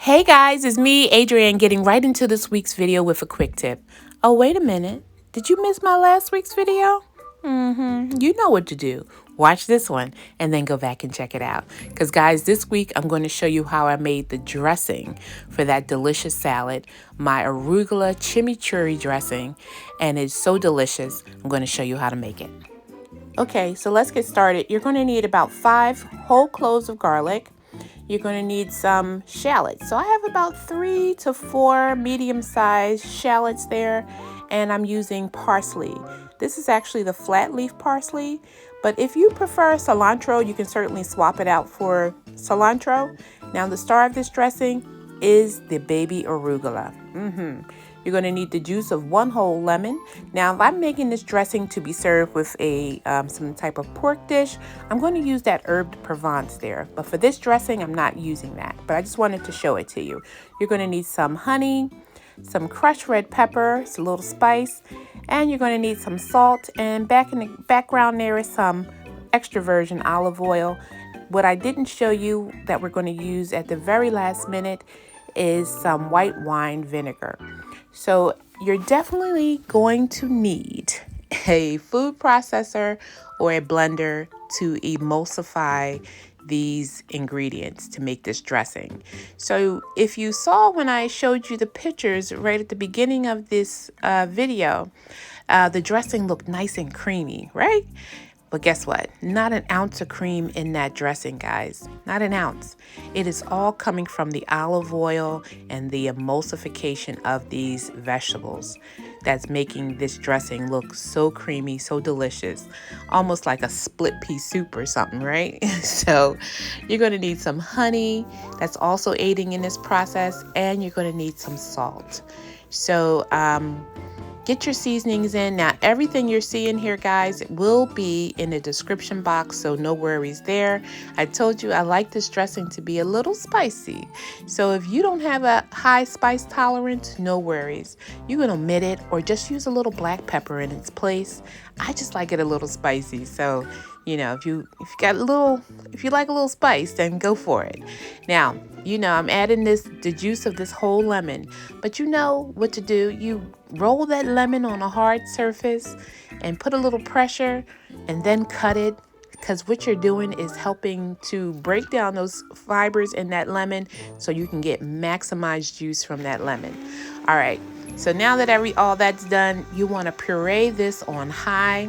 Hey guys, it's me, Adrianne, getting right into this week's video with a quick tip. Oh, wait a minute. Did you miss my last week's video? You know what to do. Watch this one and then go back and check it out. Because guys, this week I'm going to show you how I made the dressing for that delicious salad, my Arugula Chimichurri dressing, and it's so delicious. I'm going to show you how to make it. Okay, so let's get started. You're going to need about 5 whole cloves of garlic. You're going to need some shallots. So I have about 3 to 4 medium-sized shallots there, and I'm using parsley. This is actually the flat leaf parsley, but if you prefer cilantro, you can certainly swap it out for cilantro. Now the star of this dressing is the baby arugula. You're going to need the juice of 1 whole lemon. Now, if I'm making this dressing to be served with a some type of pork dish, I'm going to use that Herb de Provence there. But for this dressing, I'm not using that. But I just wanted to show it to you. You're going to need some honey, some crushed red pepper, it's a little spice, and you're going to need some salt. And back in the background there is some extra virgin olive oil. What I didn't show you that we're going to use at the very last minute is some white wine vinegar. So you're definitely going to need a food processor or a blender to emulsify these ingredients to make this dressing. So if you saw when I showed you the pictures right at the beginning of this video, the dressing looked nice and creamy, right? But guess what? Not an ounce of cream in that dressing, guys. Not an ounce. It is all coming from the olive oil and the emulsification of these vegetables that's making this dressing look so creamy, so delicious. Almost like a split pea soup or something, right? So you're going to need some honey. That's also aiding in this process. And you're going to need some salt. So, get your seasonings in. Now, everything you're seeing here, guys, will be in the description box, so no worries there. I told you I like this dressing to be a little spicy. So if you don't have a high spice tolerance, no worries. You can omit it or just use a little black pepper in its place. I just like it a little spicy. So, you know, if you like a little spice, then go for it. Now, you know, I'm adding the juice of this whole lemon, but you know what to do. You roll that lemon on a hard surface and put a little pressure and then cut it, because what you're doing is helping to break down those fibers in that lemon so you can get maximized juice from that lemon. All right, so now that all that's done, you want to puree this on high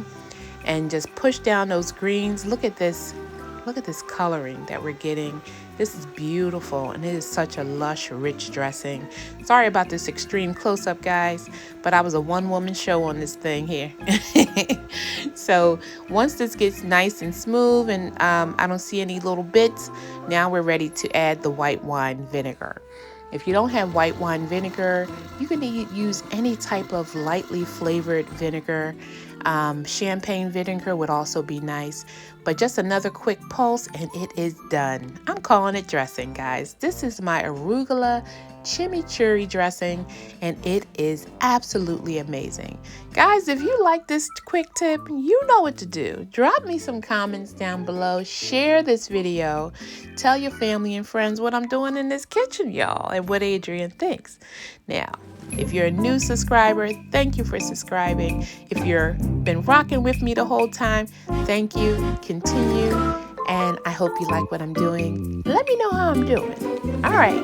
and just push down those greens. Look at this coloring that we're getting. This is beautiful, and it is such a lush, rich dressing. Sorry about this extreme close-up, guys, but I was a one-woman show on this thing here. So once this gets nice and smooth and I don't see any little bits, now we're ready to add the white wine vinegar. If you don't have white wine vinegar, you can use any type of lightly flavored vinegar. Champagne vinegar would also be nice, but just another quick pulse and it is done. I'm calling it dressing, guys. This is my Arugula Chimichurri dressing, and it is absolutely amazing. Guys, if you like this quick tip, you know what to do. Drop me some comments down below. Share this video. Tell your family and friends what I'm doing in this kitchen, y'all, and what Adrianne thinks. Now, if you're a new subscriber, thank you for subscribing. If you've been rocking with me the whole time, thank you. Continue, and I hope you like what I'm doing. Let me know how I'm doing. All right.